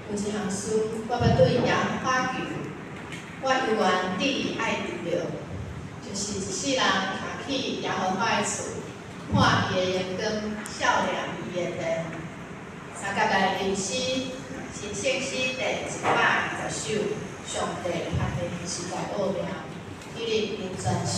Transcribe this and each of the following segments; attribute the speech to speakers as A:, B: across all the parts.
A: 有一项诗，我要对耶和华求，我永远地爱伫着，就是一世人徛起耶和华的厝，看伊的阳光，照亮伊的灯。三角的历史，是圣诗第120首，上帝判定世界奥妙，一日人全首。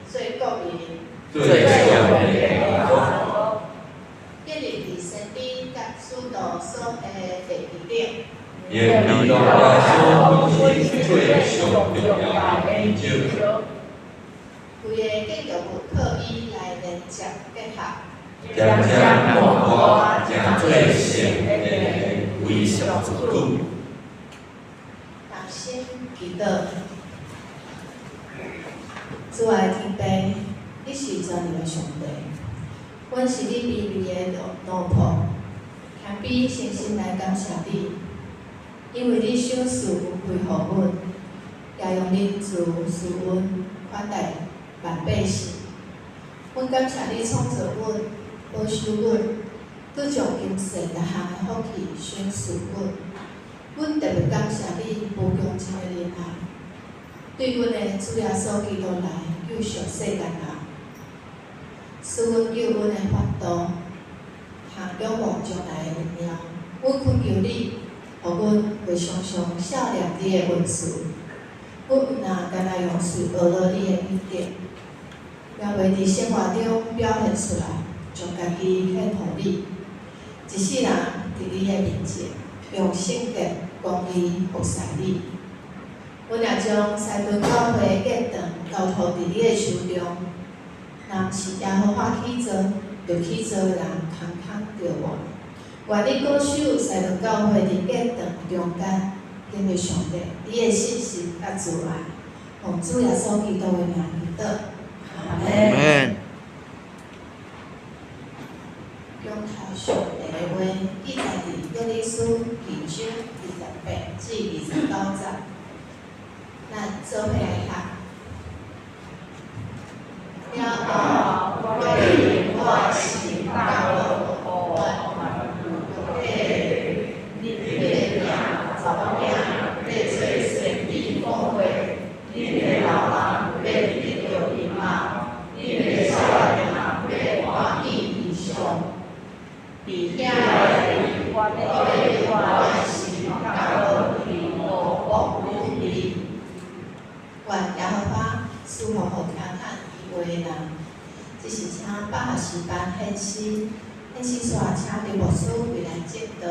A: 做国民，
B: 做社会的功夫，
A: 建立伫身边甲主导所下的第二点。
B: 也利用甲所本身做上重要的研究。
A: 规个建筑物可以来连接结合，
B: 将这目标正做成的理想之举。
A: 同心祈祷，主爱天父，你是全能的上帝，阮是你卑微的奴仆，谦卑诚心来感谢你，因为你赏赐有亏互阮，也用仁慈施恩款待万百姓。阮感谢你创造阮，保守阮，搁将今世各项的福气赏赐阮。阮特别感谢你无穷尽的怜爱，对阮的主耶稣基督来救赎世间人，使阮救阮的法度，行仰望将来的荣耀。阮恳求你，互阮会常常笑念你的恩赐。阮若敢若用嘴学了你的美德，也袂伫生活中表现出来，将家己献互你。一世人伫你的面前，用圣洁、公义服侍你。阮也将西顿教会建堂交托伫你的手中。若毋是耶和华起造，就起造的人空空着活。愿你保守西顿教会伫建堂中间，敬畏上帝，你的信心甲慈爱，奉主耶稣基督的名祈祷。阿门。中头上帝的话记载伫约珥书2章28至29节，咱做伙来读。了后，约珥我是道路互阮，你的名造名要做神秘光辉，你的老人要得到引导，你的少年人要欢喜异常。伫遐的我是道路去无国无地。愿耶和华赐福互听叹伊话的人。这是请百合诗班献诗，献诗煞请李牧师为咱接导。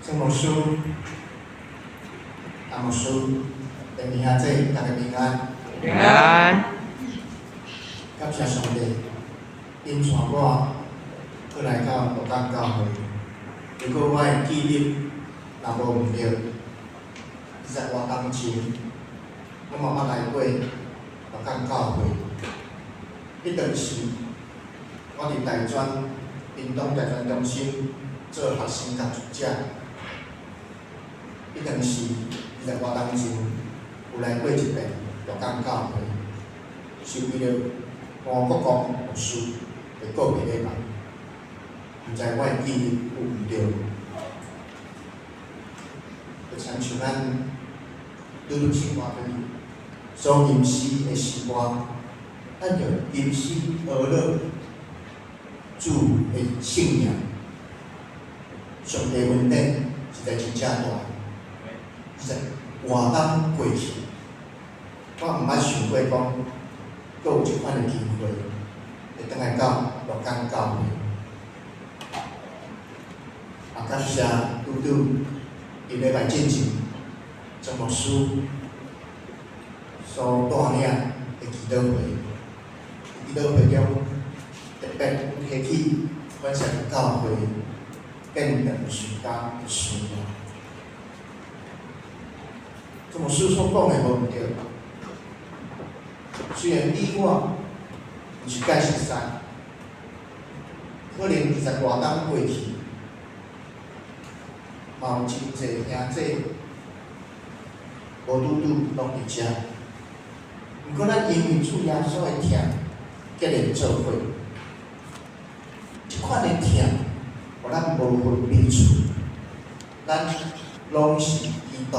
C: 圣牧师、阿牧师，弟兄姊妹，大家平安。
B: 平安。
C: 感谢上帝，因带我过来到罗岗教会。如果我的记忆若无毋对，20多年前，我慢慢来过罗岗教会。迄阵时，我伫大专屏东大专中心做学生教助者。迄阵时20多年前，有来过一遍罗岗教会，是为了黄国光牧师的告别礼拜。毋知我的记忆有毋对？就亲像咱愈生活对所吟诗的诗歌，咱着吟诗而乐，主的信仰，上帝恩典实在真正大。实在活当过去，我毋捌想过讲，阁有即款的机会，会倒来到罗岗教会。也感谢拄伫礼拜进前，张牧师所带领的祈祷会，祈祷会中特别提起阮社教会建立暑假的需要。张牧师所讲的无毋对，虽然你我毋是介熟悉，可能20多年过去。嘛有真侪兄弟无拄拢伫遮，毋过咱因为主耶稣的疼，结连做伙。即款的疼，互咱无分彼此，咱拢是基督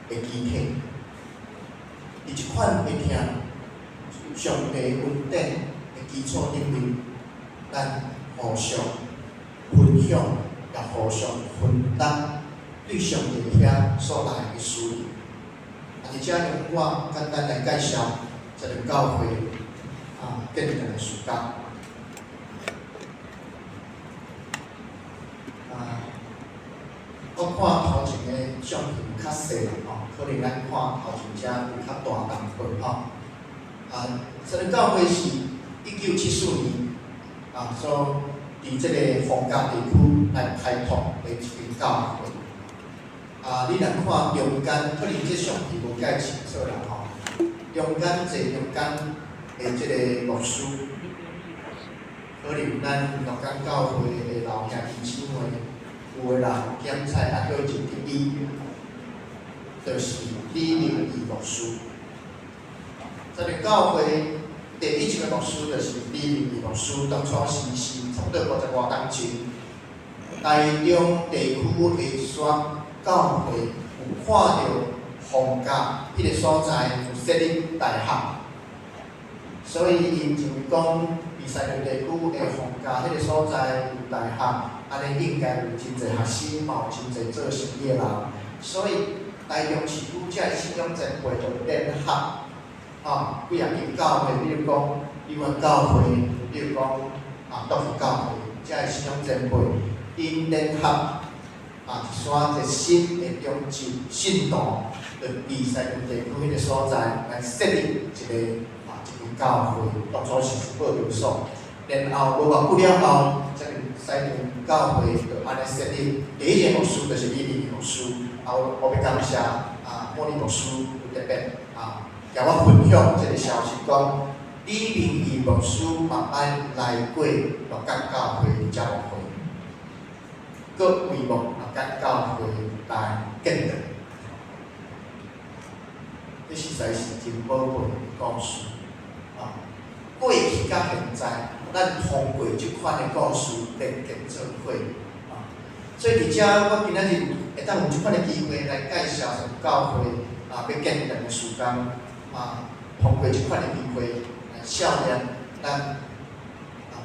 C: 的肢体。伫即款的疼，上帝恩典的基础顶面，咱互相分享。也互相分担对上帝遐所来的需要。在遮用我简单来介绍这个教会建立的暑假。我看头前的相片较细啦可能咱看头前遮有较大淡薄这个教会是1974年所伫即个逢甲地区来开拓的一间教会。你若看中间，可能即相片无介清楚啦中间坐中间的即个牧师，可能咱罗岗教会的老兄弟姊妹，有的人检菜也叫一个李，就是李明义牧师。这个教会。第一个牧师就是李明义牧师，当初是差不多50多年前，台中地区的选教会有看到逢甲迄个所在有设立大学，所以因认为讲，西南地区的逢甲迄个所在有大学，安尼应该有真侪学生，嘛有真侪做生意的人，所以台中市区才会信仰真会就联合。几啊间教会，比如讲理源教会，比如讲道府教会，遮个信仰前辈，因联合一撮一新的中级信徒，就伫西南地区迄个所在来设立一间教会，当初是报留所。然后无偌久了后，这个西南教会就安尼设立。第一个牧师就是李明牧师，我要感谢莫尼牧师有特别甲我分享这个消息，讲李明义牧师慢慢来过罗岗教会的教会。搁规模甲教会来建立。这实在是真宝贵的故事啊！过去甲现在，咱通过即款的故事连结做伙啊。所以伫遮，我今仔日会当有即款的机会来介绍神教会啊，要建立的事工啊，通过即款的机会来照亮咱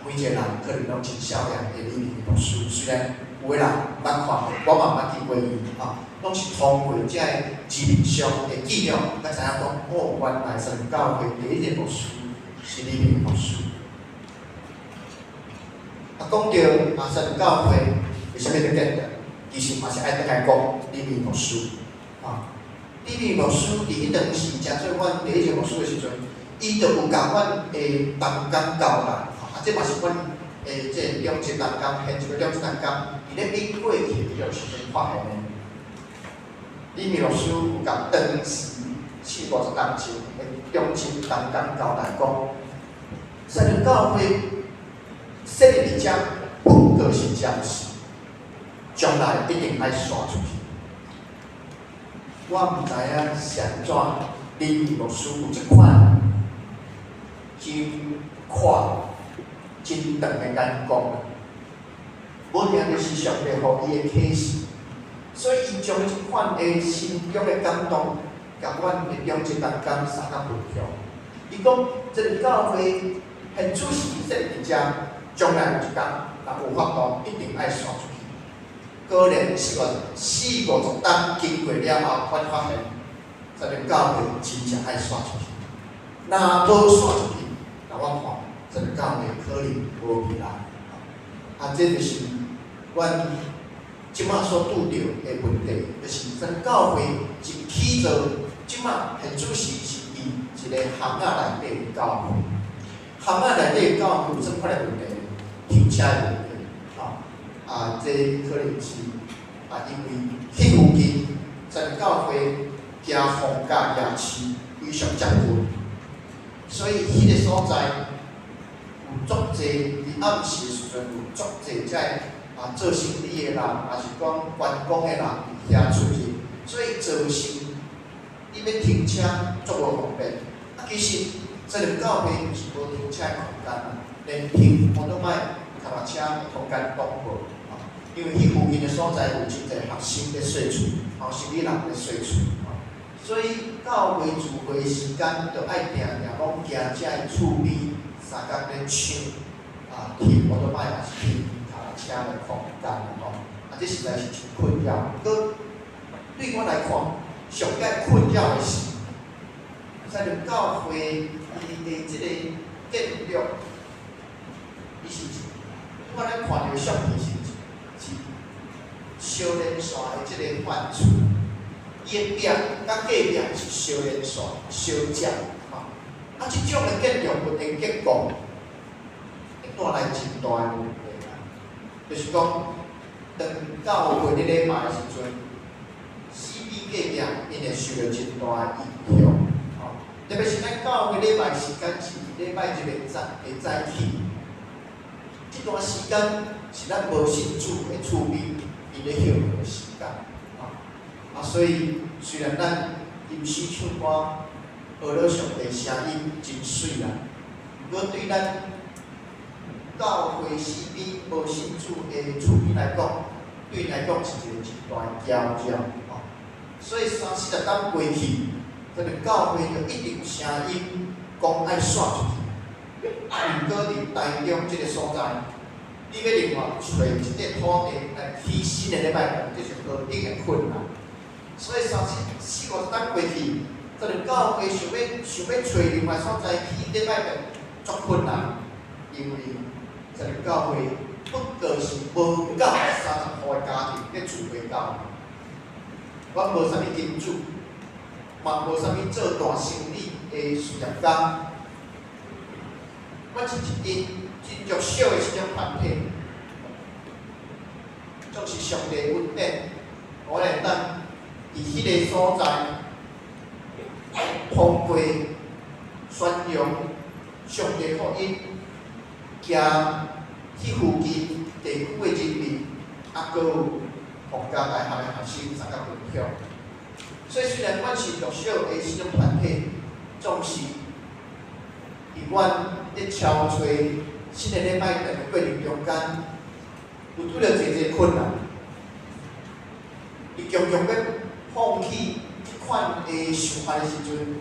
C: 每一个人可能拢真照亮的里面的牧师。虽然有个人捌看过，我嘛捌见过伊啊。拢是通过遮个字面上的记录，才知影讲，哦，原来神教会第一个牧师是李明牧师。讲到神教会为虾米要建立，其实嘛是爱得来讲李明牧师啊。李明牧师伫迄段时间做阮第一个牧师的时阵，伊就有甲阮的同工交代，这嘛是阮即两节同工，现一个两节同工，伊咧比过去迄段时间发现的。李明老师有甲当时40-50人前的中心同工交代讲，神教会设立伫遮不过是暂时，将来一定爱刷出去。我毋知影是安怎，李明老师有一款真快、真长的眼光，无定就是上帝予伊的启示。所以，伊将即款的心中的感动，甲阮的两节同工三甲分享。伊讲，这个教会很主席设立伫遮，将来有一天，若有法度，一定爱刷出去。可能40-50担经过了后，阮发现，这个教会真正爱刷出去。若无刷出去，那我看，这个教会可能无未来。这就是阮即马所拄着的问题，就是咱教会一起做，即马很主席是伊一个巷仔内底的教会，巷仔内底的教会有什款的问题？停车的问题，这可能是因为迄附近咱教会行逢甲夜市非常接近，所以迄个所在有足侪伫暗时的时阵有足侪在。做生意的人，也是讲员工的人伫遐出入，所以造成你要停车足无方便。其实这个教会是无停车的空间，连停摩托摆、脚踏车的空间都无。因为迄附近的所在有真侪学生在睡厝，生理人在睡厝。所以教会聚会时间，就爱定定拢行遮的厝边，三角咧抢，停摩托摆也是停。车的空间这实在是真困扰。搁对我来看，上界困扰的是，咱个教会伊的即个建筑，伊是我咱看到相片是烧连线的即个范畴，伊的壁甲隔壁是烧连线、烧石即种的建筑物的结构，会带来真大的问题。就是讲，当教会咧礼拜的时阵，4B 隔壁因会受到真大的影响。特别是咱教会礼拜时间是礼拜日的早起，这段时间是咱无信主的厝边伊咧休息的时间。所以虽然咱吟诗唱歌，学了上帝声音真水啦，不过对咱教会四边无信主的厝边来讲，对因来讲是一个真大的挑战。所以30-40年过去，这个教会就一定有声音讲爱刷出去。毋过伫台中这个所在，你要另外找一块土地来起新的礼拜堂，这是何等的困难。所以30-40-50年过去，这个教会想要找另外所在起礼拜堂，足困难，因为这个教会不过是无够30户的家庭咧聚会教会。我无啥物金主，嘛无啥物做大生意的事业家。我是一间真弱小的一种团体，总是上帝恩典，我会当伫迄个所在，通过宣扬上帝福音，行迄附近地区的人民搁有国家大学的学生参加分享。所以虽然阮是弱小的这种团体，总是伫阮咧敲吹新的礼拜堂的过程中间，有拄着侪困难，伊常常要放弃即款的想法的时阵，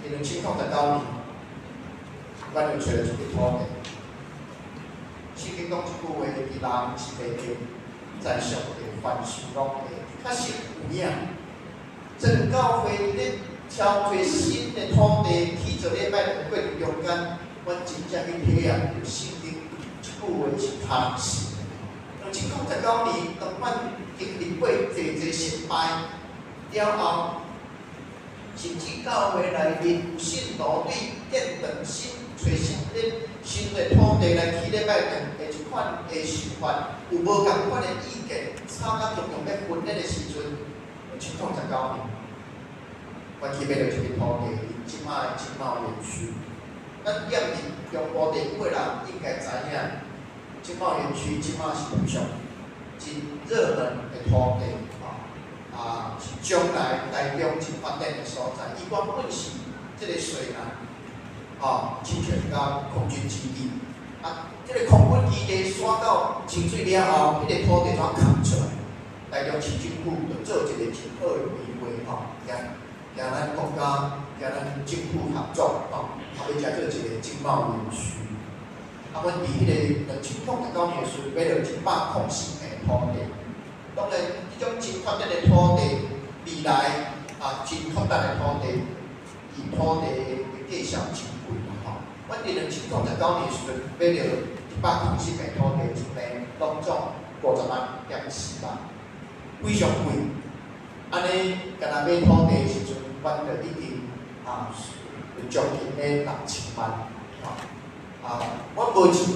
C: 伫2019年，阮就找了一块土地。圣经讲一句话，伊人是地地，在上帝凡事拢会，确实有影。正教会咧敲做新的土地，去做礼拜堂过程中间，阮真正去体验着圣经一句话是通是。2019年，当阮经历过侪失败了后，甚至教会内面有信徒对建堂新找新的土地来起礼拜堂的一款的想法，有无共款的意见，吵到中央要分裂的时阵，2019年，阮去买着一片土地，即摆的经贸园区。咱业入中部地区的人应该知影，经贸园区即摆是非常真热门的土地，是将来台中真发展的所在。伊原本是即个水南，清泉甲空军基地，即个空军基地刷到清水了后，迄个土地怎空出来？台中市政府就做一个真好的规划，甲咱国家、甲咱政府合作，后尾才做一个经贸园区。阮伫迄个2019年时，买了104片土地。当然，这种真发展的土地，未来真发达的土地，伊土地的价销真贵啦阮伫2019年时阵买了104片土地，一平拢总50万点4万，非常贵。安尼，干那买土地的时阵，阮就已经将近咧6000万。阮无钱，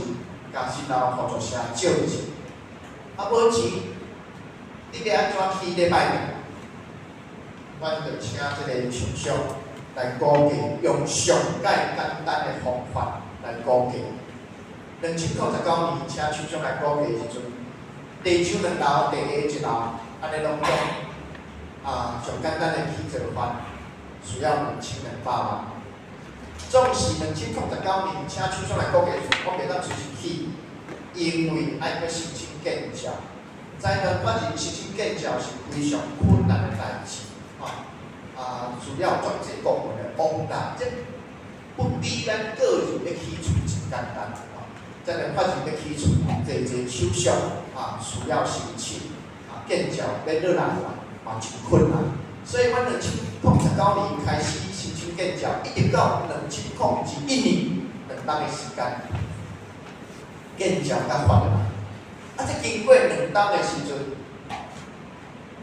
C: 家己老合作社借钱，无钱，你要安怎起礼拜堂？阮就请即个厂商来估价，用上介简单的方法来估价。2019年，请厂商来估价的时阵，地上2楼，地下1楼，安尼拢上简单的起造法，需要2200万。总是2019年，请厂商来估价时，我袂当随时起，因为爱要申请建造。财团法人申请建造是非常困难的代志，需要专业部门的帮助，这不比咱个人要起厝真简单。财团法人要起厝，侪手续需要申请，建造要落来嘛真困难。所以，阮2019年开始申请建造，一直到2021年2年的时间，建造甲发来。这经过2年的时阵，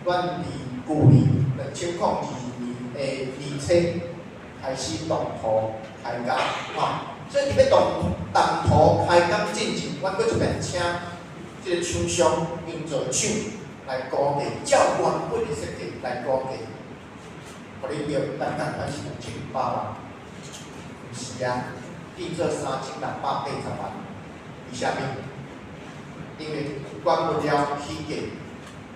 C: 阮伫去年2022年的年初开始动土开工，所以伫要动土开工进前，阮搁一遍请即个厂商营造厂来估价，照原本的设计来估价。互你叫单单款是2800万，毋是啊，变做3680万，为虾米？因为原物料起价，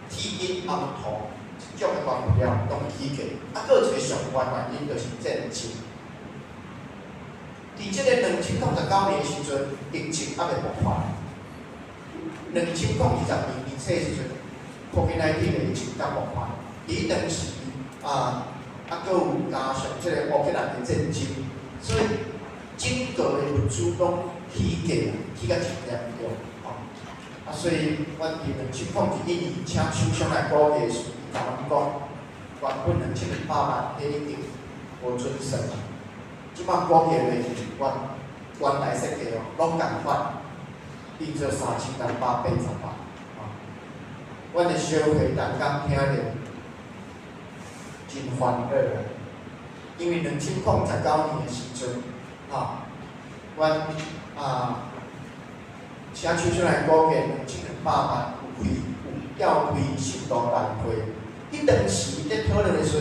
C: 铁筋凹土，这种的原物料拢起价，搁有一个上关原因就是战争。伫即个2019年的时阵，疫情还未爆发。2020年年初的时阵 ，COVID-19 的疫情才爆发，伊当时搁有加上即个乌克兰的战争，所以整个的物资拢起价，起甲真严重。所以阮伫2021年请厂商来估价时，伊甲阮讲，原本2200万，迄已经无准算啦。即摆估价的是原来设计拢共款，变做3880万。阮的小会刚刚听着真欢乐啊！因为2019年的时阵，阮请厂商来估价2200万，要开信徒大会。迄当时咧讨论的时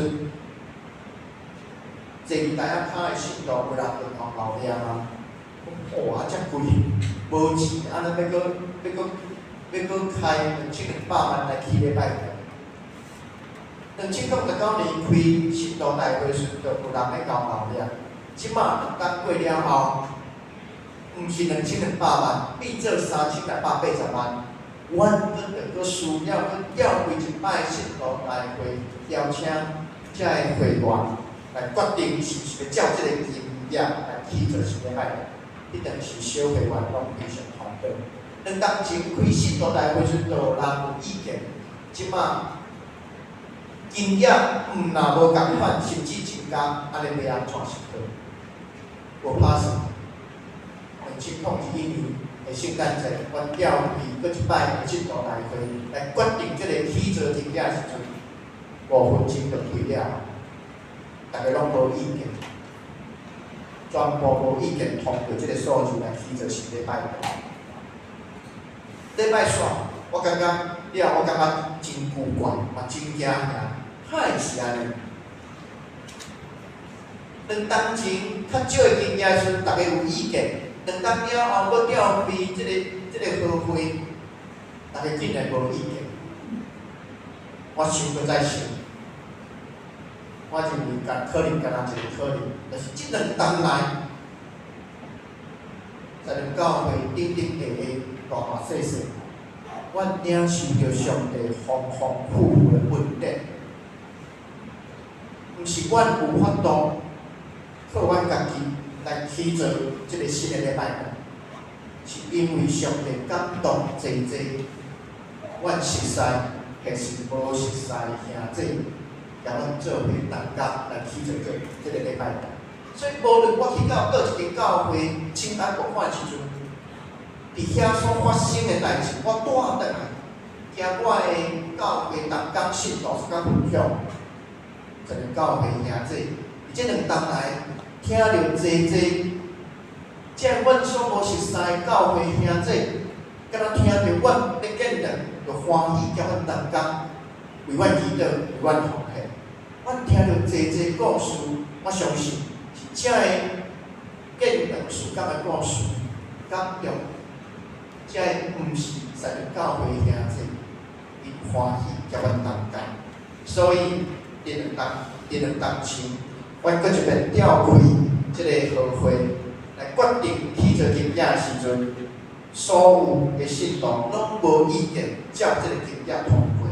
C: 阵，坐台仔骹的信徒有人电话闹遐啊，哇，遮贵，无钱，安尼要要搁开2200万来起礼拜堂。2019年开信徒大会时，就有人咧交闹了。即马2年过了后，毋是2200万，变做3680万。阮搁需要搁调开一摆信徒大会，邀请遮个会员来决定是毋是要照即个金额来起做是礼拜堂。一定是小会员拢非常反对。2年前开信徒大会时，就有人有意见，即马金额若无共款，甚至增加，安尼要安怎是好？无拍算。2021年的圣诞节，阮调开搁一摆信徒大会来决定即个起做金额时阵，5分钟就开了，大家拢无意见。全部无意见通过即个数字来起做是礼拜堂。礼拜线，我感觉了，我感觉真古怪，嘛真惊吓，害是安尼。2年前较少的经验时，大家有意见；2年了后，搁调开即个好会，大家竟然无意见。我想搁再想。我认为可能干那一个可能，就是即2年来，在咱教会顶顶下下大大细细，阮领受着上帝丰丰富富的恩典，毋是阮有法度靠阮家己来起做即个新的礼拜堂，是因为上帝感动济，阮熟悉还是无熟悉兄弟。甲阮做伙同家来起做即个礼拜堂，所以无论我去到倒一间教会亲爱国款的时阵，伫遐所发生的代志，我带倒来，惊我的教会同工信徒是甲分享，一个教会兄弟，即2年来听着济，即阮所无熟悉的教会兄弟，敢若听着阮咧见证，就欢喜，叫阮同工为阮祈祷，为阮奉献。阮听到济故事，我相信是遮个见证事件的故事，感动，遮个毋是在教会兄弟，伊欢喜叫阮同工。所以伫2年前，阮搁一遍调开即个好会，来决定起做金额时阵，所有的信徒拢无意见，照即个金额通过，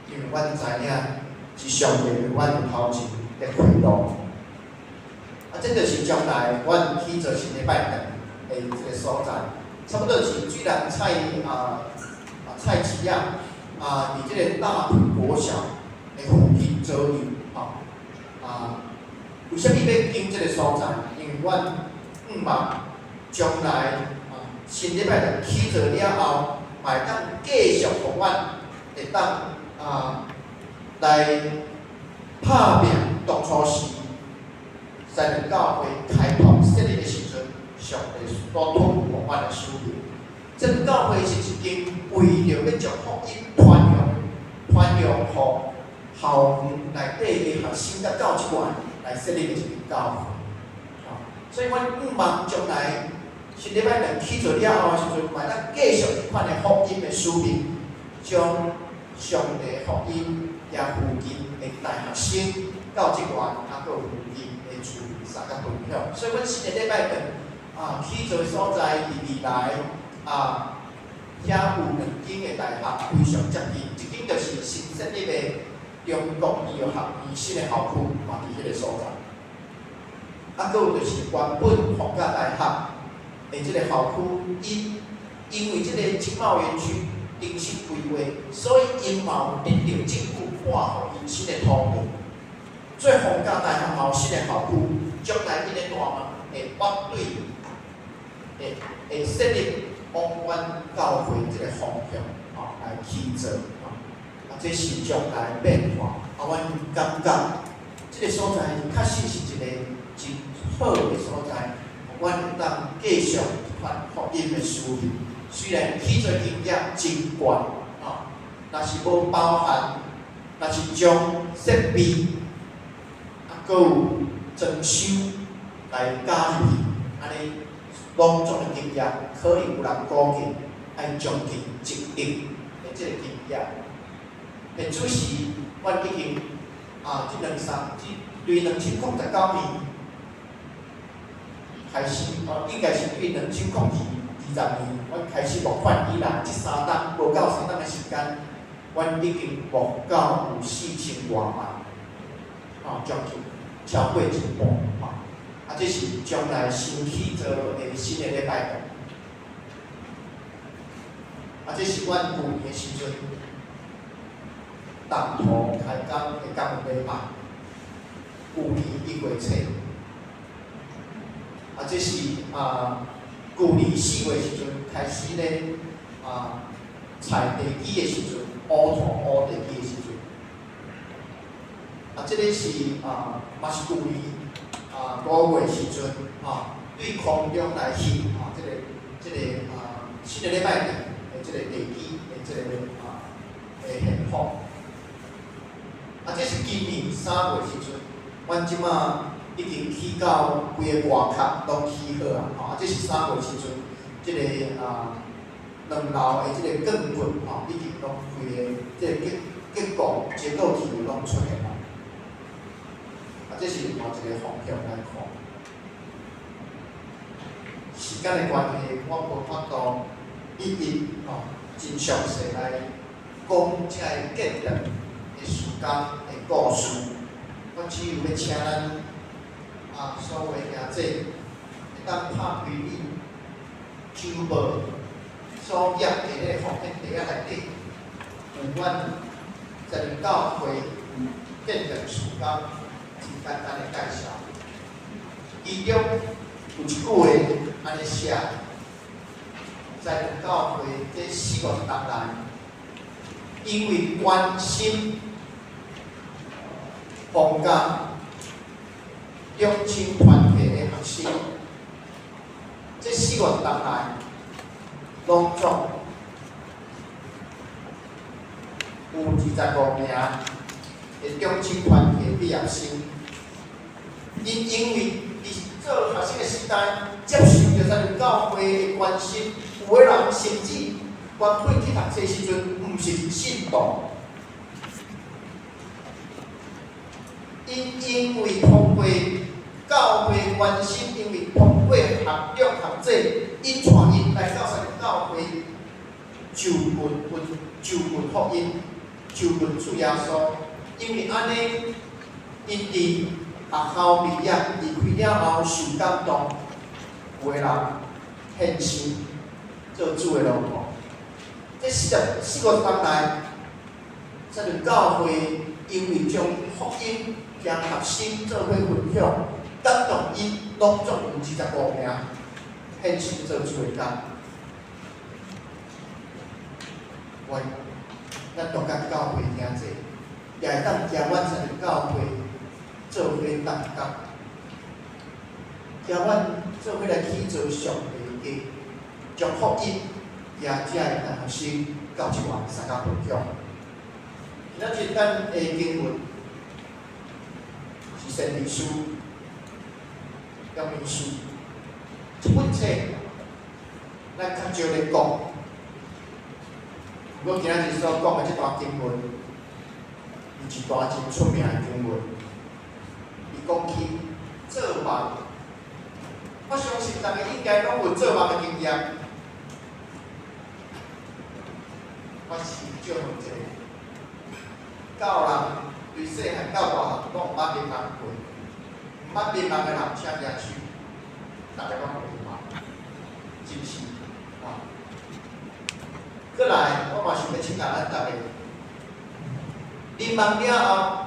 C: 因为阮知影。是上帝为阮的头前咧开路，这就是将来阮起做新礼拜堂的一个所在，差不多是居然菜市啊，伫即个大埔国小的附近左右，为虾米要经即个所在？因为阮望将来新礼拜堂起做了后，嘛会当继续互阮会当来拍拼当初时，在咱教会开拓设立的时阵，上帝所托付互阮的使命。咱教会是一间为着要将福音传扬互校园内底的学生甲教职员来设立的一间教会。所以阮望将来新礼拜堂起做了后的时阵，嘛咱继续这款的福音的使命，将上帝福音。也附近的大学生、教职员，还有附近的厝三甲分享。所以，阮新的礼拜堂起做所在，伫未来遐有2间的大学非常接近，一间就是新设立的中国医药学院新的校区，嘛伫迄个所在。还有就是原本逢甲大学的即个校区，因为即个经贸园区重新规划，所以因嘛有得到政府。划互因新的土地，做逢甲大学嘛有新的校区，将来迄个大门会绝对会设立往阮教会即个方向来起做这是将来的变化。阮感觉即个所在确实是一个真好的所在，阮会当继续一款福音的使命。虽然起做金额真悬若是无包含。若是将设备，搁有装修来加入去，安尼拢总的金额，可能有人估计爱将近1定的即个经验。现此时，阮已经对2019年开始，应该是对2020年，阮开始募款以来，即3档无到3档的时间，阮已经募到有4000多万，将近超过一半，这是将来新起做的新的礼拜堂，这是阮去年的时阵，当初开工的讲的礼拜，去年1月初，这是去年4月时阵开始咧，采地基的时阵，乌地基的时阵，这个是嘛是去年5月时阵，对空中来翕这个新的礼拜堂的这个地基的这个的现况。这是今年3月时阵，阮即马已经起到规个外壳拢起好啊！这是3月时阵，即个2楼的即个钢棍已经拢规个即个结构体拢出现啦。这是另外一个方向来看。时间的关系，我无法度一一真详细来讲这个建筑的时间的故事。我只有要请咱所有兄弟会当拍开你周报所业的迄个福建地仔内底，有阮12教会建筑时间真简单的介绍。其中有一句话安尼写：12教会这4个当内，因为关心放假中青团体的学生，这4个当内，拢总有25名的中青团体毕业生。因为伫做学生的时代，接受着12教会的关心，有个人甚至原本去读册时阵，毋是信徒。因为通过教会关心，因为通过学长学者引带因来到12教会，就近福音，就近主耶稣。因为安尼，因伫学校毕业离开了后受感动，有个人献身做主的路途。这4个当内，12教会因为将福音将学生做伙分享，感动伊拢总有25名献身做主的工。咱独家教会听者，也会当将阮12教会做伙同工，将阮做伙来去做上帝的将福音，也只会当学生到一万3甲分享。今仔日咱的经文是圣经书、约翰书，这本册咱较少咧讲。不过今仔日所讲的这段经文，是一段真出名的经文。伊讲起做梦，我相信大家应该拢有做梦的经验。我是少问一个，教人对细汉到大汉拢毋捌迷茫过，毋捌迷茫的人请举手，大家拢迷茫，是不是？过来，我嘛想要请教咱大家，迷茫了后，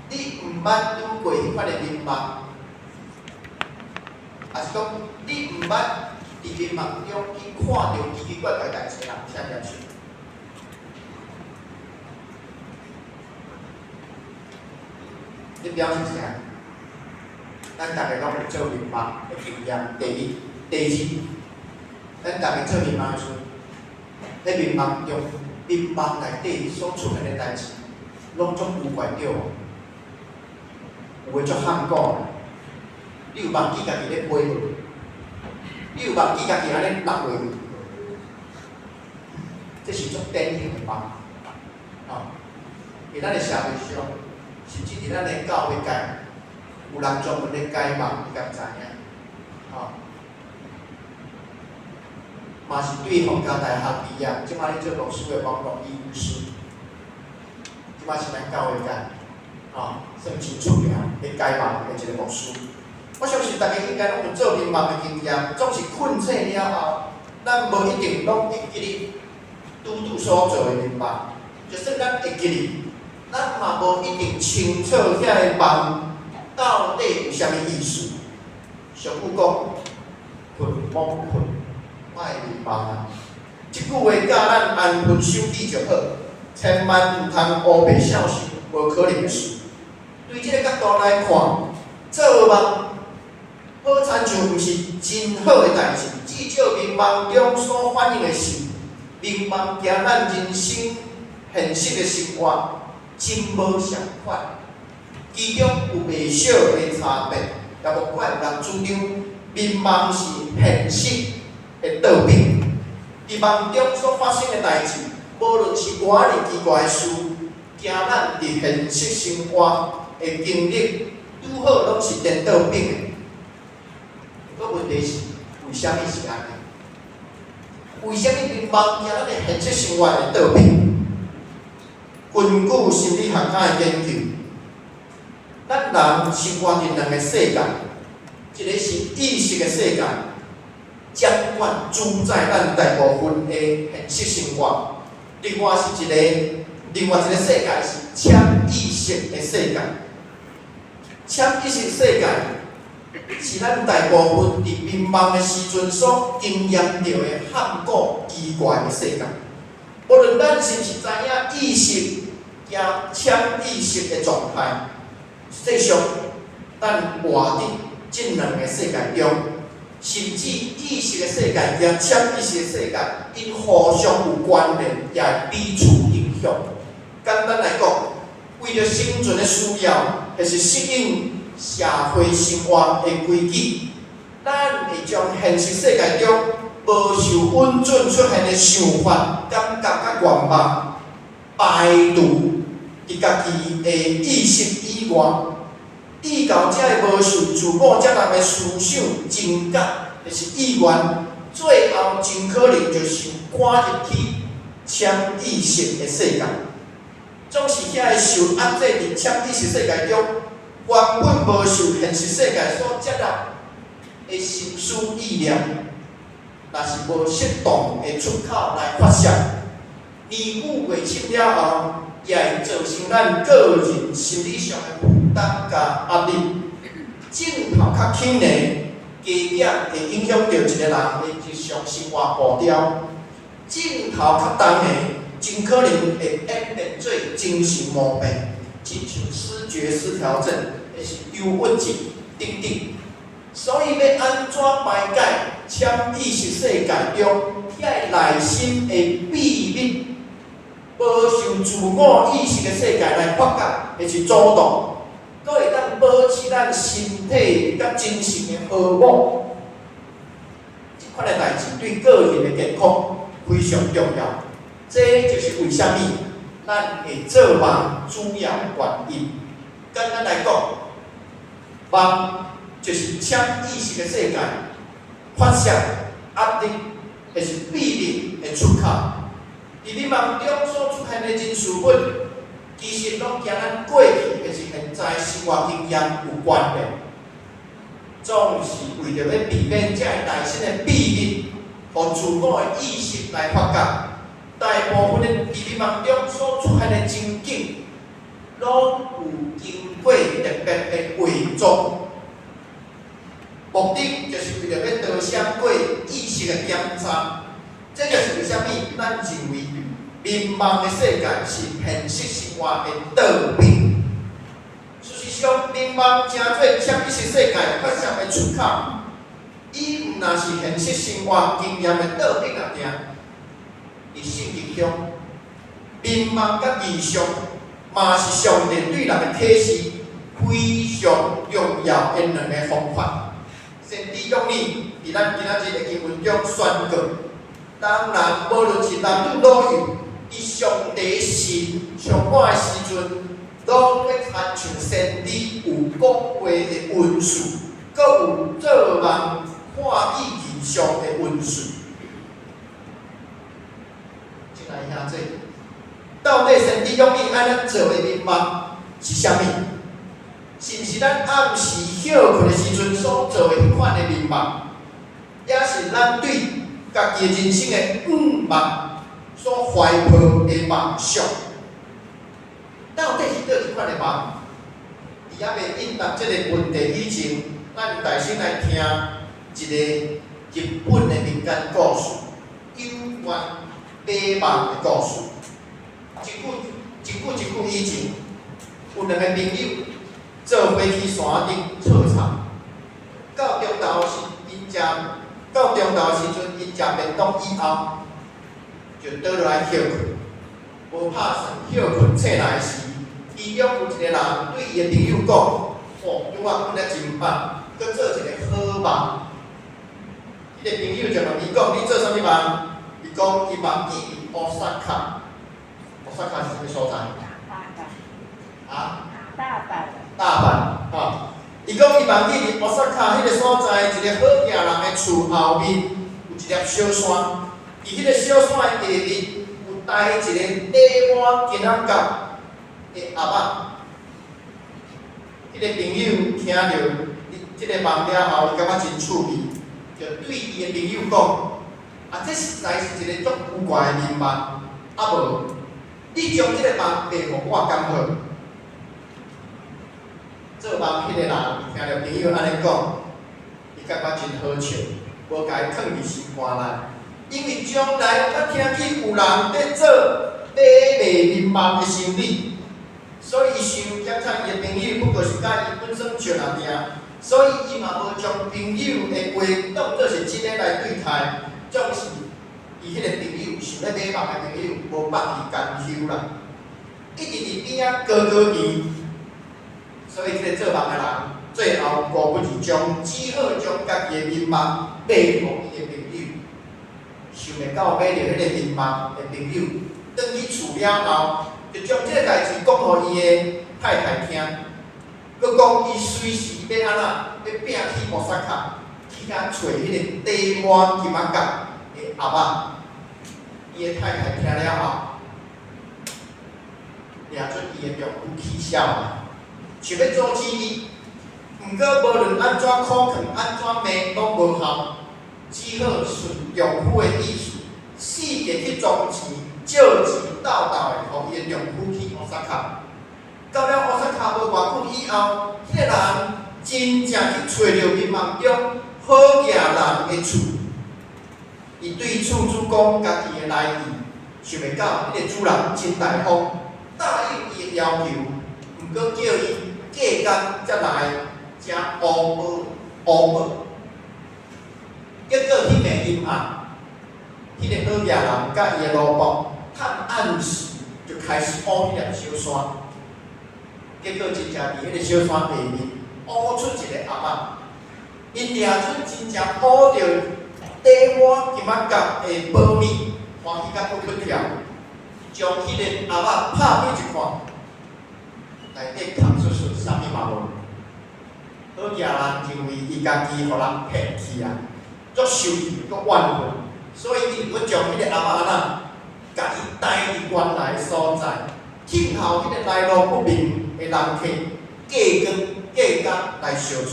C: 你毋捌拄过迄款的迷茫，还是讲你毋捌伫迷茫中去看到奇奇怪怪代志人，请举手。你表示啥？咱大家拢有做迷茫的经验。第二，咱大家做迷茫的时阵，在迷茫中，迷茫内底所出现的代志，拢总有怪着，有诶足罕讲。你有忘记家己咧飞无？你有目记家己安尼落落去，这是足典型的梦。伫咱的社会上，甚至伫咱的教会界，有人专门咧解梦，你敢知影？嘛是对皇家大学毕业，即摆咧做牧师的网络医师，即摆是咱教会界，算真出名咧解梦的一个牧师。我相信大家应该拢有做眠梦的经验，总是困醒了后，咱无一定拢会记哩拄所做的眠梦，就算咱会记哩，咱嘛无一定清楚遐个梦到底有啥物意思。俗语讲，困莫困。莫迷茫啊！即句话教咱安分守己就好，千万毋通乌白孝顺，无可能的事。对即个角度来看，做梦好亲像毋是真好的代志，至少眠梦中所反映的是，眠梦惊咱人生现实的生活真无相款，其中有袂少的差别，也无怪有人主张眠梦是现实的倒逼，伫梦中所发生的代志，无论是偌尔奇怪的事，惊咱伫现实生活的经历，拄好拢是颠倒逼的。不过问题是，为虾米是安尼？为虾米眠梦惊咱的现实生活会倒逼？根据心理学家的研究，咱人是活伫两个世界，一个是意识的世界。掌管主宰咱大部分的现实生活，另外一个世界是潜意识的世界。潜意识世界是咱大部分伫眠梦的时阵所经验到的罕古奇怪的世界。无论咱是毋是知影意识兼潜意识的状态，实际上咱活伫这两个世界中。甚至意识的世界兼潜意识的世界，因互相有关联，也会彼此影响。简单来讲，为了生存的需要，还是适应社会生活的规矩，咱会将现实世界中无受稳准出现的想法、感觉甲愿望排除伫家己的意识以外。遇到这个无受自我接纳的思想、情感，就是意愿，最后真可能就是赶入去潜意识的世界。总是遐个受压制伫潜意识世界中，原本无受现实世界所接纳的心思意念，若是无适当的出口来发泄，年久月深了后，也会造成咱个人心理上的负担甲压力，症头较轻微，加减会影响到一个人的日常生活步调；症头较重的，真可能会演变做精神毛病，亲像思觉失调症，或是忧郁症等等。所以要安怎排解潜意识世界中遐内心的秘密？无受自我意识的世界来发觉，或是阻挡，阁会当保持咱身体甲精神的和睦。即款的代志对个人的健康非常重要。这就是为虾米咱会做梦主要原因。简单来讲，梦就是潜意识的世界发泄压力，或是秘密的出口。伫你梦中所出现的人事物，其实拢甲咱过去或是现在生活经验有关联，总是为着要避免这内心的秘密，互自我的意识来发觉。大部分的伫你梦中所出现的情景，拢有经过特别的伪装，目的就是为了要得闪过意识的检查。这就是为虾米咱认为眠梦的世界是现实生活的倒逼。事实上，眠梦真做潜意识世界发生的出口，伊毋若是现实生活经验的倒逼啊定。伫圣经中，眠梦甲异象嘛是上帝对人的启示非常重要的两个方法。先知用你伫咱今仔日的经文中宣告，当人无论是男女老幼，伫上帝神上满的时阵，拢要亲像先知有讲话的文士，阁有做梦看见异象的文士。亲爱的兄弟，到底先知用伊安尼做的面目是啥物？是毋是咱暗时休困的时阵所做的迄款的面目，也是咱对家己的人生的梦所怀抱的梦想？到底是倒一款的梦？伫还未应答即个问题以前，咱有耐心来听一个日本的民间故事——有关马梦的故事。一句以前，有两个朋友做伙去山顶测场。到中昼时，因食便当以后，就倒落来休困。无拍算休困醒来时，其中有一个人对伊的朋友讲：“哦，拄仔困了真饱，搁做一个好梦。”伊个朋友就问伊讲：“你做啥物梦？”伊讲：“伊梦见乌萨卡。乌萨卡是啥物所在？大阪。吼。伊讲伊梦见伫乌萨卡迄个所在，一个好行人的厝后面有一粒小山，伫迄个小山的下面有待一个底满金仔角的阿嬷。迄个朋友听到即个梦了后，伊感觉真趣味，就对伊的朋友讲：“啊，这实在是一个足古怪的面目，啊无，你将即个梦白互我敢好？”做梦迄个人听到朋友安尼讲，伊感觉真好笑，无甲伊囥伫心肝内，因为将来捌听见有人在做买卖面梦的生意，所以伊想检查伊的朋友不过是甲伊本身笑人尔，所以伊嘛无将朋友的话当作是真诶来对待，总是伊迄个朋友想要买梦的朋友无放伊甘休啦，一直伫边仔高伊。所以，这个做梦的人最后顾不如只好将家己的面目卖给伊的朋友。想袂到买到迄个面目的朋友，转去厝了后，就将这个代志讲互伊的太太听，佮讲伊随时要安怎要拼去乌萨卡，去甲找迄个地满金仔角的阿嬷。伊的太太听了后，掠出伊的丈夫起笑。想要阻止伊，毋过无论安怎苦劝、安怎骂，拢无效，只好顺丈夫的意思，四个去装钱，借钱斗的，互伊的丈夫去乌萨卡。到了乌萨卡无偌久以后，迄个人真正去找到面梦中好行人的厝。伊对厝主讲家己的来意，想袂到迄个主人真大方，答应伊的要求，毋过叫伊隔天才来食乌蚵。结果迄暝阴暗，迄个好野人甲伊的老婆趁暗时就开始乌迄粒小山。结果真正伫迄个小山下面乌出一个阿嬷，因掠出真正乌着底满金仔角的苞米，欢喜甲不跳，将迄个阿嬷拍开一看。内底藏出啥物嘛无？好野人认为伊家己互人骗去啊，足受气，足怨恨，所以伊要将迄个阿嬷甲伊带伫原来的所在，听候迄个来路不明的人客隔工来相找。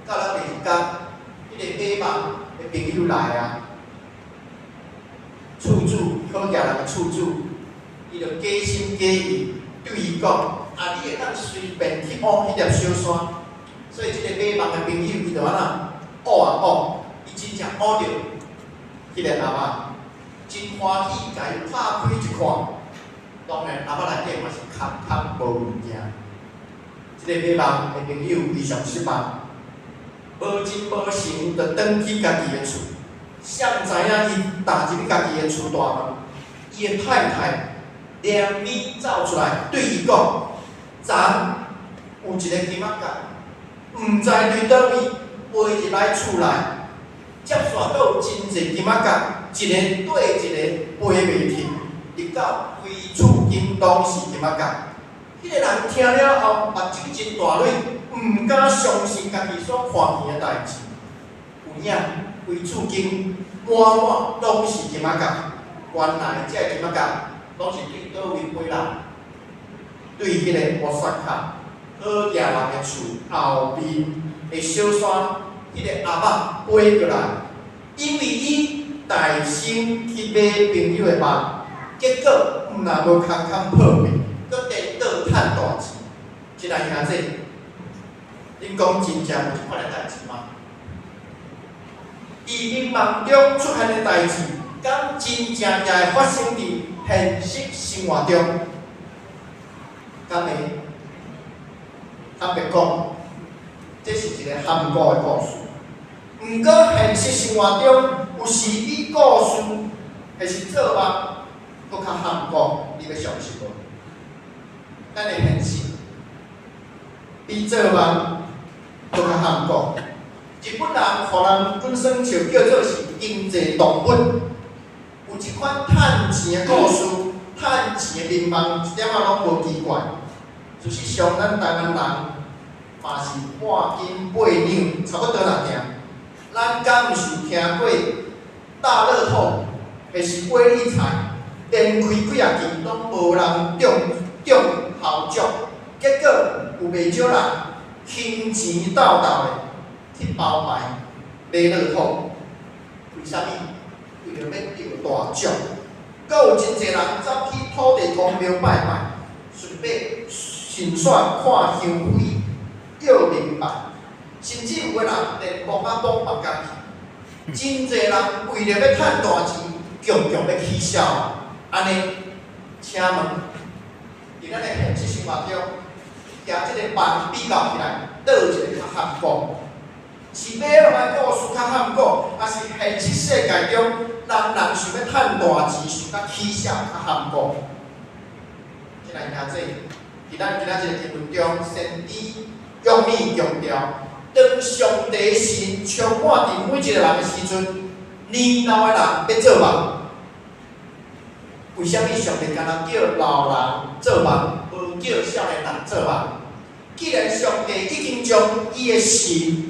C: 到了第二天，迄个买梦的朋友来啊，厝主好野人的厝主，伊就假心假意对伊讲。你会当随便去乌迄粒小山，所以即个买梦的朋友，伊就安怎乌啊乌，伊真正乌着迄个阿嬷，真欢喜，甲伊拍开一看，当然阿嬷内底嘛是空空无物件。即个买梦的朋友非常失望，无真无神，就转去家己的厝，谁知影伊踏入家己的厝大门，伊的太太连咪走出来对伊讲。昨有一个金仔角，毋知对倒位飞入来厝内，接续到真侪金仔角，一个对一个飞袂停，直到规厝金拢是金仔角。迄个人听了后，目睭真大蕊，毋敢相信家己所看见的代志。有影，规厝金满满拢是金仔角。原来这金仔角拢是对倒位飞来？对迄个乌雪卡好野人的厝后面的小山，迄个阿嬷飞过来，因为伊大心去买朋友的肉，结果毋但无空空破灭，搁颠倒趁大钱。即个兄弟，恁讲真正有即款的代志吗？伊民梦中出现的代志，敢真正也会发生伫现实生活中？敢会？坦白讲，这是一个含糊的故事。毋过现实生活中，有时比故事还是做梦搁较含糊，你要相信无？咱的现实比做梦搁较含糊。日本人互人本身就叫做是经济动物，有一款趁钱的故事，趁钱的民梦一点仔拢无奇怪。事实上，咱台湾人嘛是半斤八两，差不多啦行。咱敢毋是有听过大乐透，还是威力彩，连开几啊期拢无人中头奖，结果有袂少人倾钱斗的去包牌买乐透，为虾米？为了要中大奖。阁有真侪人走去土地公庙拜拜，顺便顺选看香灰、要明白，甚至有个人连摸啊摸目家去。真侪人为了要趁大钱，强强要起笑。安尼，请问，伫咱的现实生活中，甲即个梦比较起来，倒一个较含糊？是买落来故事较含糊，还是现实世界中人想要趁大钱，想甲起笑较含糊？即个兄弟，伫咱今仔日经文中，先知用力强调，当上帝神充满伫每一个人的时阵，年老的人要做梦。为虾米上帝敢若叫老人做梦，无叫少年人做梦？既然上帝已经将伊的神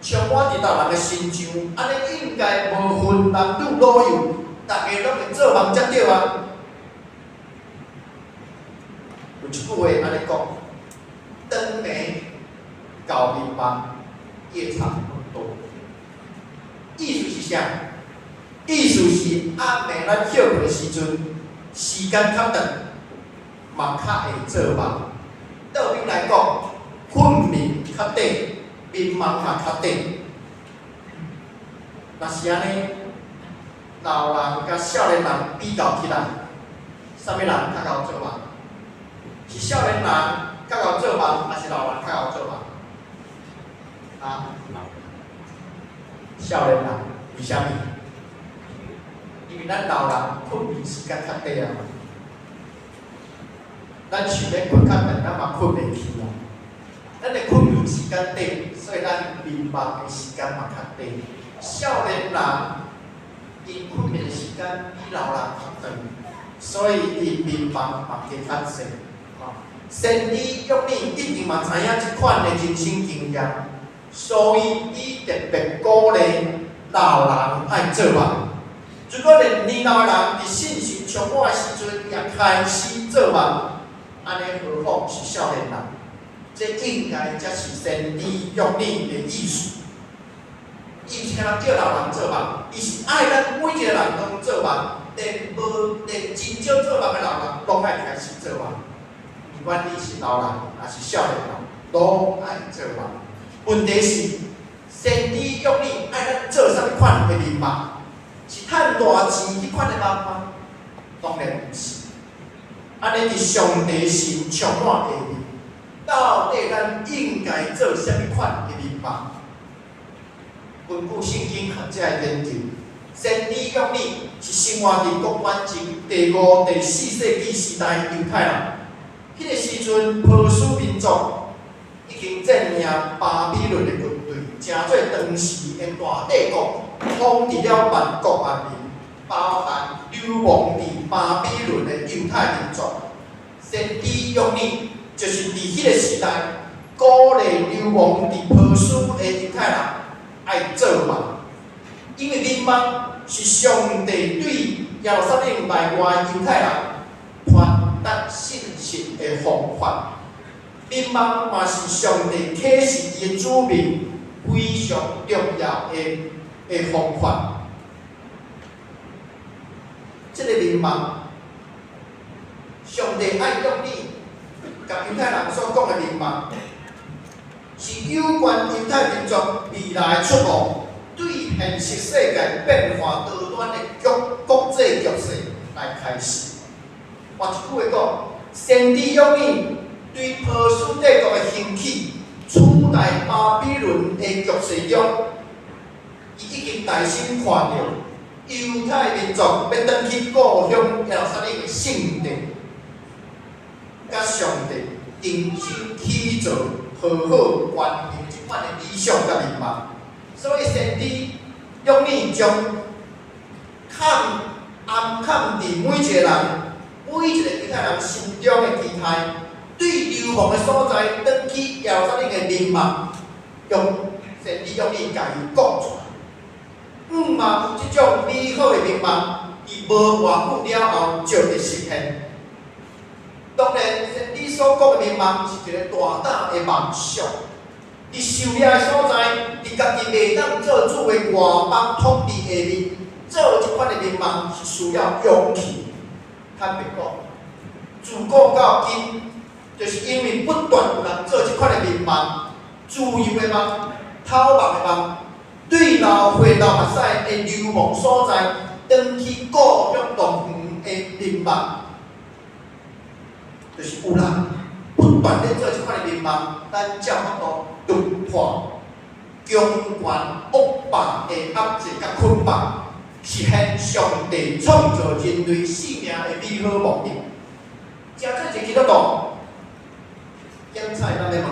C: 充满伫老人的身上，安尼应该无分男女老幼，大家拢会做梦才对啊！有一句话安尼讲：灯眉高明梦，夜长梦多。意思是啥？意思是暗暝咱休困的时阵，时间较长，嘛较会做梦。倒面来讲，困眠较短，眠梦嘛较短。若是安尼，老人甲少年人比较起来，啥物人较会做梦？是少年人较会做梦，还是老人较会做梦？啊？少年人，为虾米？因为咱老人困眠时间较短啊，咱想要困较长，咱嘛困袂去啊。咱的困眠时间短，所以咱眠梦的时间嘛较短。少年人因困眠的时间比老人较长，所以因眠梦嘛加较细。先知约珥一定嘛知影即款的人生经验，所以伊特别鼓励老人爱做梦。如果连年老的人伫信心充满的时阵也开始做梦，安尼何况是少年人？这应该才是先知约珥的意思。伊请叫老人做梦，伊是爱咱每一个人拢做梦，连真少做梦的老人拢爱开始做梦。不管你是老人还是少年人，拢爱做梦。问题是，先知约珥爱咱做啥物款的眠梦？是趁大钱迄款的梦吗？当然不是。安尼伫上帝神充满下面，到底咱应该做啥物款的眠梦？根据圣经学者的研究，先知约珥是生活伫公元前第5、第4世纪时代犹太人。迄个时阵，波斯民族已经占领巴比伦的军队，诚做当时的大帝国，统统治了万国万民，包含流亡伫巴比伦的犹太民族。先知约珥就是伫迄个时代鼓励流亡伫波斯的犹太人爱做梦，因为民梦是上帝对耶路撒冷内外犹太人传达信息的方法。民梦嘛是上帝启示伊的子民非常重要的方法。这个民梦，上帝爱约珥甲犹太人所讲的民梦，是有关犹太民族未来的出路，对现实世界变化多端的国际局势来开始。换一句话讲，先知约珥对波斯帝国的兴起，处在巴比伦的局势中，伊已经大心看到犹太民族要返去故乡耶路撒冷的圣地，甲上帝重新起造，好好完成即款的理想甲愿望。所以先知约珥将暗藏伫每一个人、每一个犹太人心中的期待。对流亡的所在，返去耶路撒冷的民望，用先知约珥甲伊讲出来。嘛有即种美好的民望，伊无偌久了后就会实现。当然，先知所讲的民望是一个大胆的梦想。伫受掠的所在，伫家己袂当做主的外邦统治下面，做即款的民望是需要勇气。坦白讲，自古到今。就是因为不断有人做即款的民望、自由的梦、偷梦的梦，对老岁老目屎的流亡所在，返去故乡动园的民望，就是有人不断咧做即款的民望，咱才法度突破强权恶霸的压制甲捆绑，实现上帝创造人类生命的美好目的。真正一个基督徒。现在咱咧问，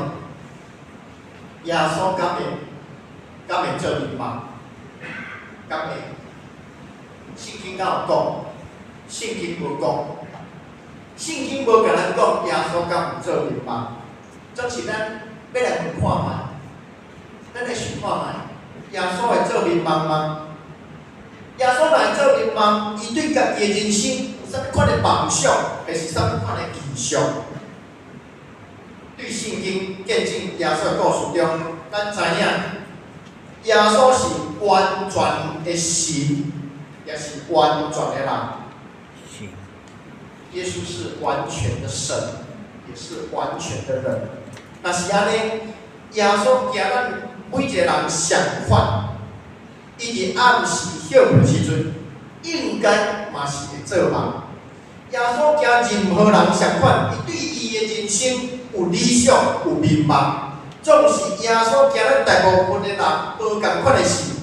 C: 耶稣敢会做民望？敢会？圣经敢有讲？圣经无讲。圣经无甲咱讲耶稣敢有做民望，总是咱要来问看卖，咱来想看卖，耶稣会做民望吗？耶稣来做民望，伊对家己的人生有啥物款的梦想，还是啥物款的期望？对圣经见证耶稣的故事中，咱知影耶稣是完全的神，也是完全的人。耶稣是完全的神，也是完全的人。若是安尼，耶稣惊咱每一个人相款，伊伫暗时歇困时阵，应该嘛是会做梦。耶稣惊任何人相款，伊对伊的人生。有理想，有民望，总是耶稣惊咱大部分的人无共款的事。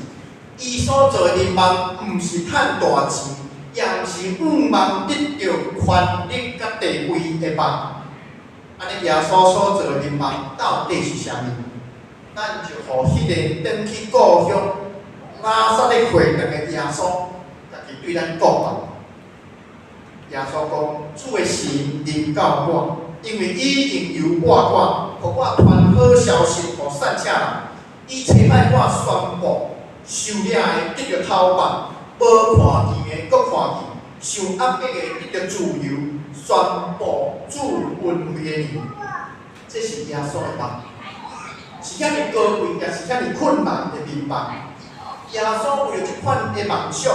C: 伊所做的民望，毋是趁大钱，也毋是望得到权力甲地位的梦。安尼耶稣所做的民望到底是啥物？咱就互迄个返去故乡拉萨勒回来的耶稣，家己对咱讲吧。耶稣讲：主的神临到我。因为伊用油抹我，互我传好消息，互散车人。伊找歹我宣布，受掠的得到头目，无看见的搁看见，受压迫的得到自由，宣布主恩惠的年。这是耶稣的梦，是遐尼高贵，也是遐尼困难的民望。耶稣为了这款的梦想，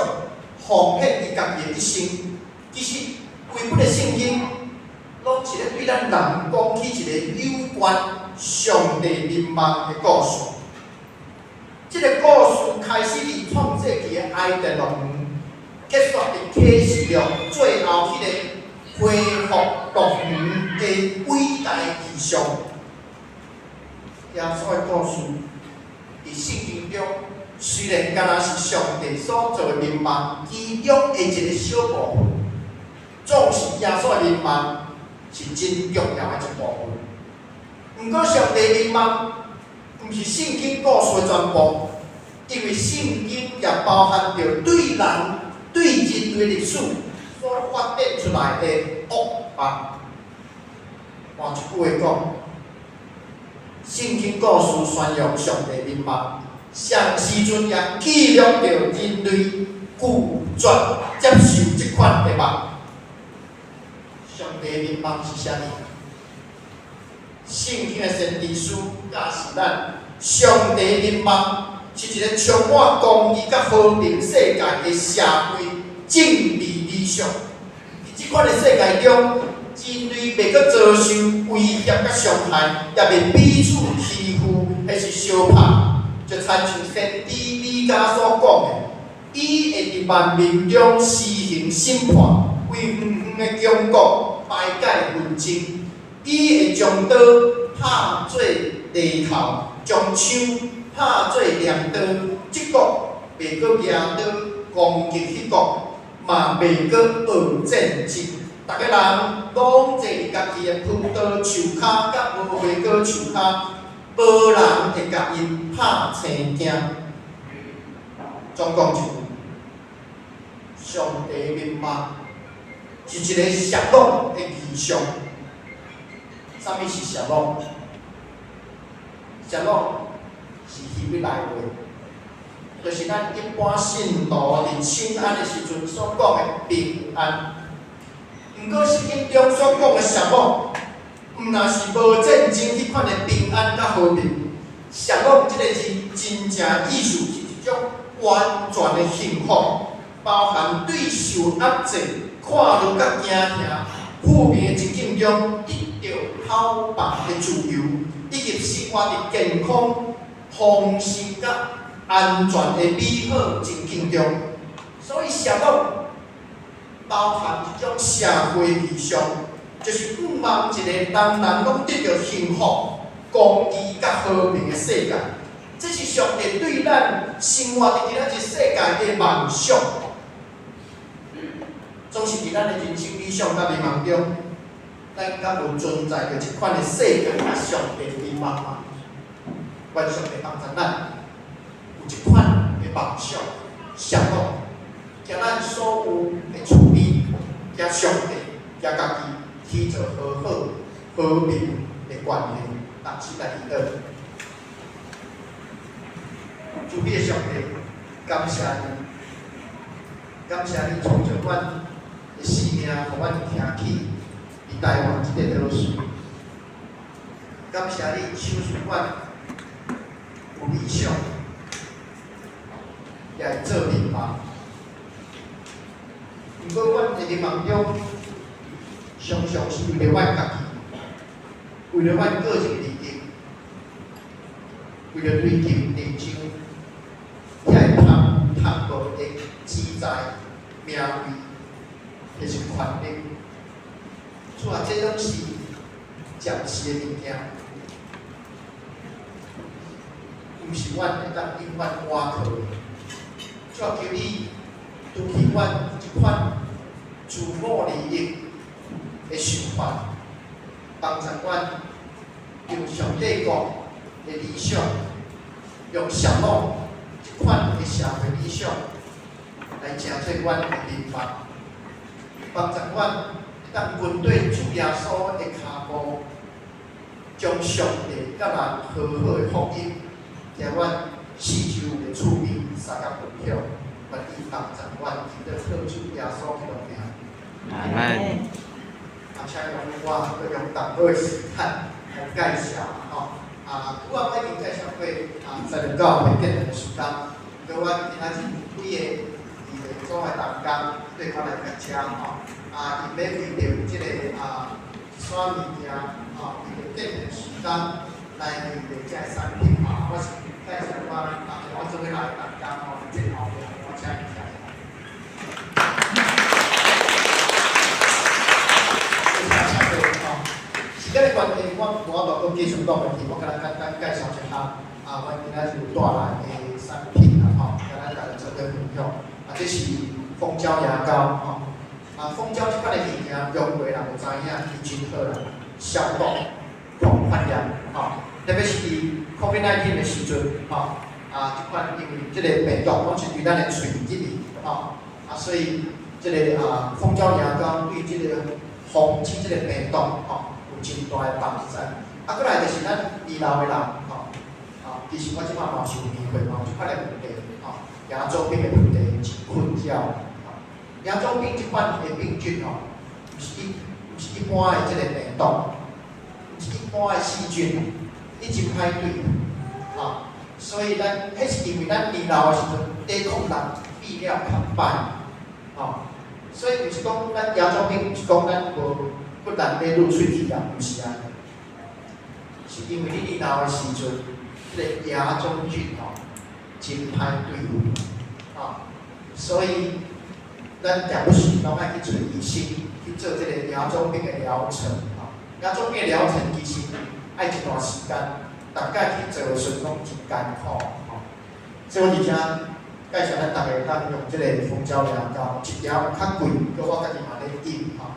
C: 奉献伊家己的一生。其实规本的圣经。拢是咧对咱人讲起一个有关上帝民望的故事。这个故事开始伫创世纪的埃甸乐园，结束伫启示录最后迄个恢复乐园的伟大意象。耶稣的故事伫圣经中，虽然敢若是上帝所做的民望其中的一个小部分，总是耶稣的民望。是真重要的一部分。毋过，上帝的民望毋是圣经故事的全部，因为圣经也包含着对人、对人类历史所发展出来的恶法。换一句话讲，圣经故事宣扬上帝面貌，上时阵也记录着人类拒绝接受这款的梦。上帝面貌是啥物？圣经的先知书教示咱，上帝面貌是一个充满公义甲和平世界的社会正义理想。伫即款的世界中，人类袂阁遭受威胁甲伤害，也袂彼此欺负，还是相拍，就亲像先知米迦所讲的，伊会伫万民中施行审判，为远远的强国排解纷争。伊会将刀拍做犁头，将枪拍做镰刀。即国袂阁举刀攻击迄国，嘛袂阁学战争。逐个人拢坐伫家己的葡萄树骹甲无花果树骹，无人会甲因拍青惊。总讲一句，上帝面貌是一个邪恶的异象。啥物是邪恶？邪恶是希伯来话，就是咱一般信徒伫请安的时阵所讲的平安。毋过圣经中所讲的邪恶，毋若是无战争迄款的平安甲和平。邪恶即个字真正意思是一种完全的幸福，包含对受压制、看落甲惊吓、负面的情境中得到讨伐的自由，以及生活伫健康、丰盛甲安全的美好情境中。所以邪恶包含一种社会理想，就是渴望一个人人拢得到幸福、公义甲和平的世界。这是上帝对咱生活伫今仔日世界的梦想。总是伫咱的人生理想甲美梦中，咱敢有存在着一款的世界甲上帝的美梦吗？愿上帝帮助咱有一款的梦想，邪恶，将咱所有的厝边，甲上帝，甲家己起做和好、和平的关系，同时来遇到。主的上帝，感谢你，感谢你创造阮的生命，互阮听起伫台湾即个岛屿。感谢你手续阮有理想，也会做面貌。毋过，阮伫人梦中，常常是为了阮家己，为了阮个人利益，为了追求人生。也会贪无的钱财、名位，或是权力，主啊，这拢是暂时的物件，毋是阮会当永远倚靠的。主啊，求你除去阮一款自我利益的想法，帮助阮用上帝国的理想，用上路。一款的社会理想来成就阮的面貌，帮助阮当军队主耶稣的脚步，将上帝甲人好好的福音，将阮四周的厝边撒甲分享，愿意帮助阮记得靠主耶稣基督名。
B: 阿门。
C: 请用我个用淡薄的时间来介绍吼。拄仔我已经介绍过在两教会建立的时间，所以我今仔日几个伊个总的同工对我来讲车吼，伊要为着即个选物件伊个建立的时间来为着这产品我是介绍我做伙来同工最后我请伊下。今日关系我都继续讲问题，我甲咱简单介绍一下阮今仔日有带来的产品甲咱大家做个分享。这是蜂胶牙膏蜂胶即款的物件，用过人就知影，伊真好啦，消毒、抗发炎特别是伫 COVID-19 的时阵即款因为即个病毒拢是对咱的喙入去所以即个蜂胶牙膏对即个防止即个病毒有真大的帮助。过来就是咱医疗的人其实我即摆嘛有面会嘛有即款的问题牙周病的问题真困扰牙周病即款的病菌毋是一般的即个病毒，毋是一般的细菌，伊真歹对所以迄是因为咱年老的时阵抵抗力泌尿较歹所以毋是讲咱牙周病，毋是讲咱无不能要入喙齿毋是安尼，是因为你年老的时阵，迄个牙周菌真歹对付所以咱定不时拢爱去找医生去做即个牙周病的疗程牙周病的疗程其实爱一段时间，大概去做的时阵拢真艰苦所以我伫遮介绍咱大家当用即个蜂胶牙膏，一条有较贵，搁我家己嘛咧用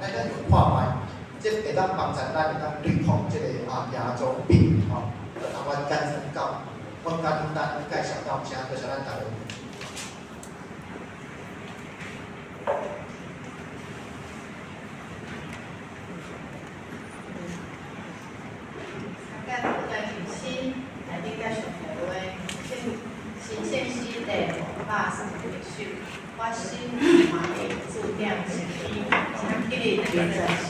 C: 咱用看卖，即会当帮助咱会当对抗即个牙周病我简单介绍到遮，多谢咱大家。
A: 大家在重新来顶介绍台话，新鲜时第536首，我心欢喜注定是你，请记得来这首。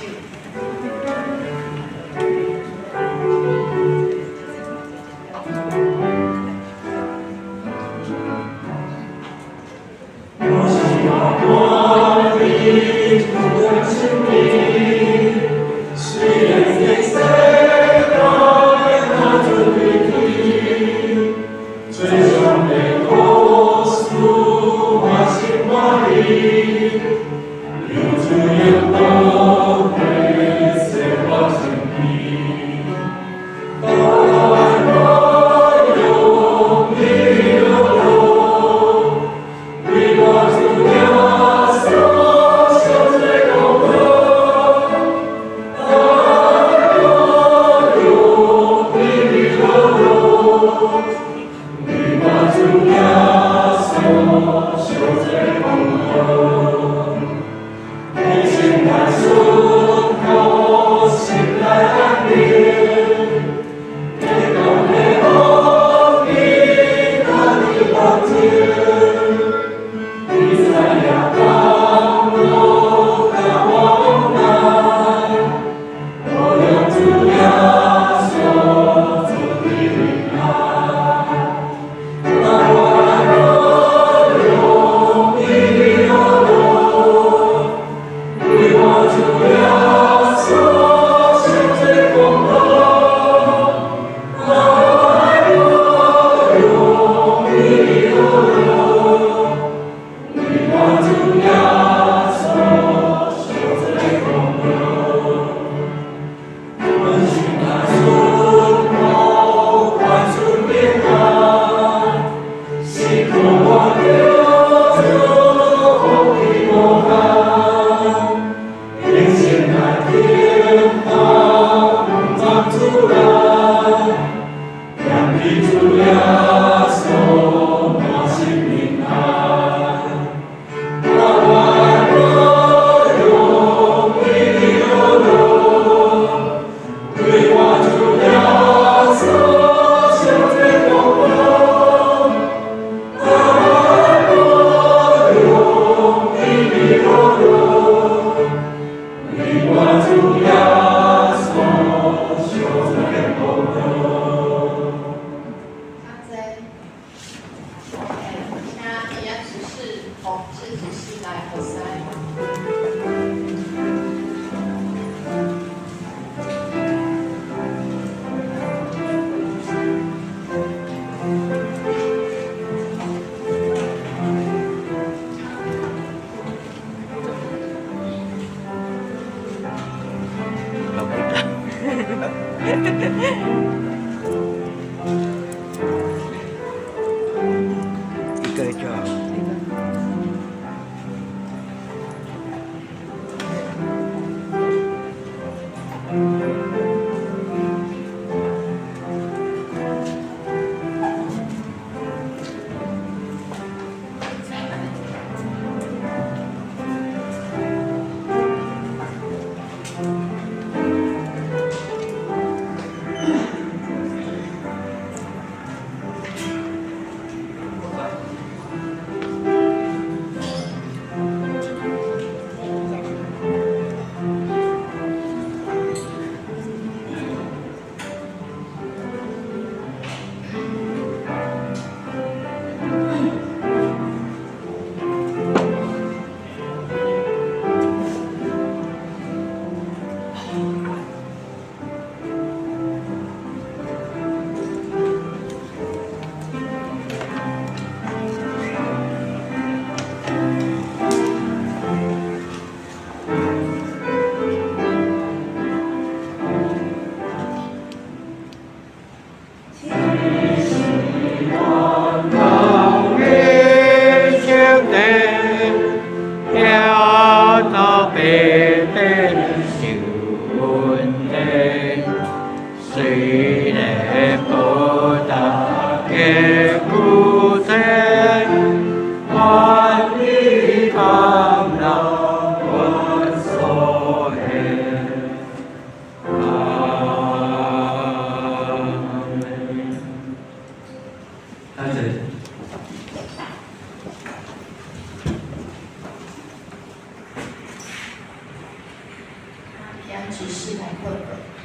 A: 居士来问的。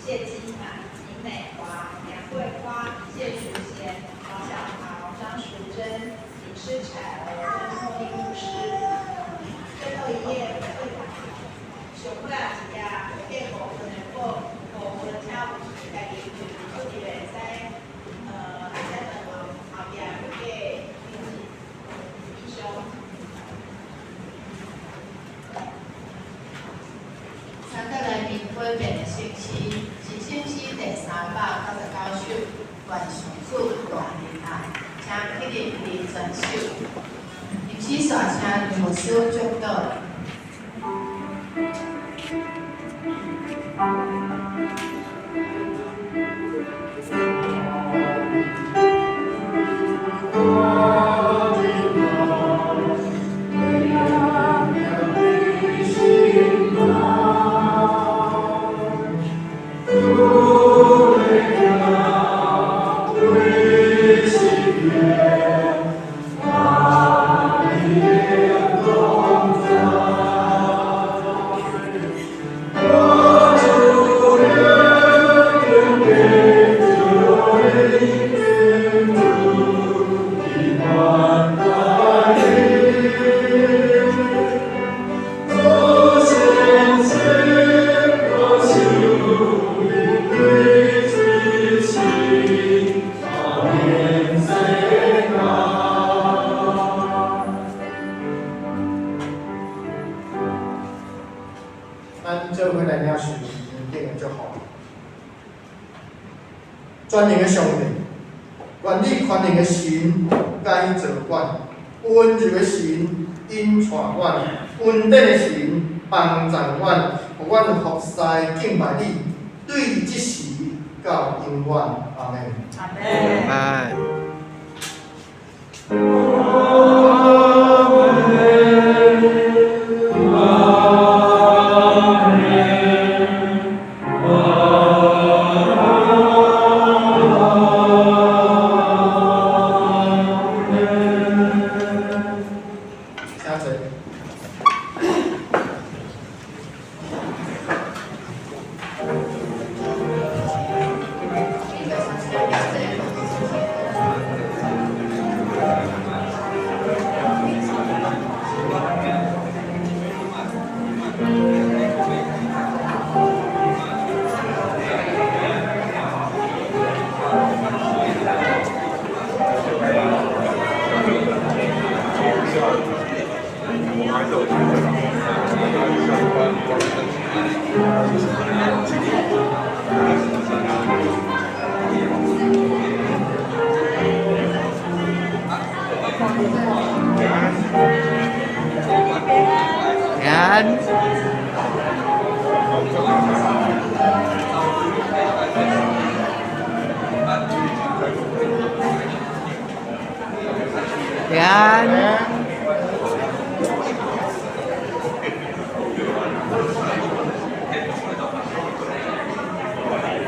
A: 谢金上尾也是遐会计部分的部分请有家己出入会使安尼等往后壁会计以上。参加来宾分别的信息是信息第399首，原上主大年爱，请起立立整首，临时煞请助手祝祷。
C: 全能的上帝，愿你宽容的神该做阮，温柔的神引带阮，稳定的神帮助阮，互阮服侍敬拜你，对即时到永远。阿门。
B: 阿门。我还是有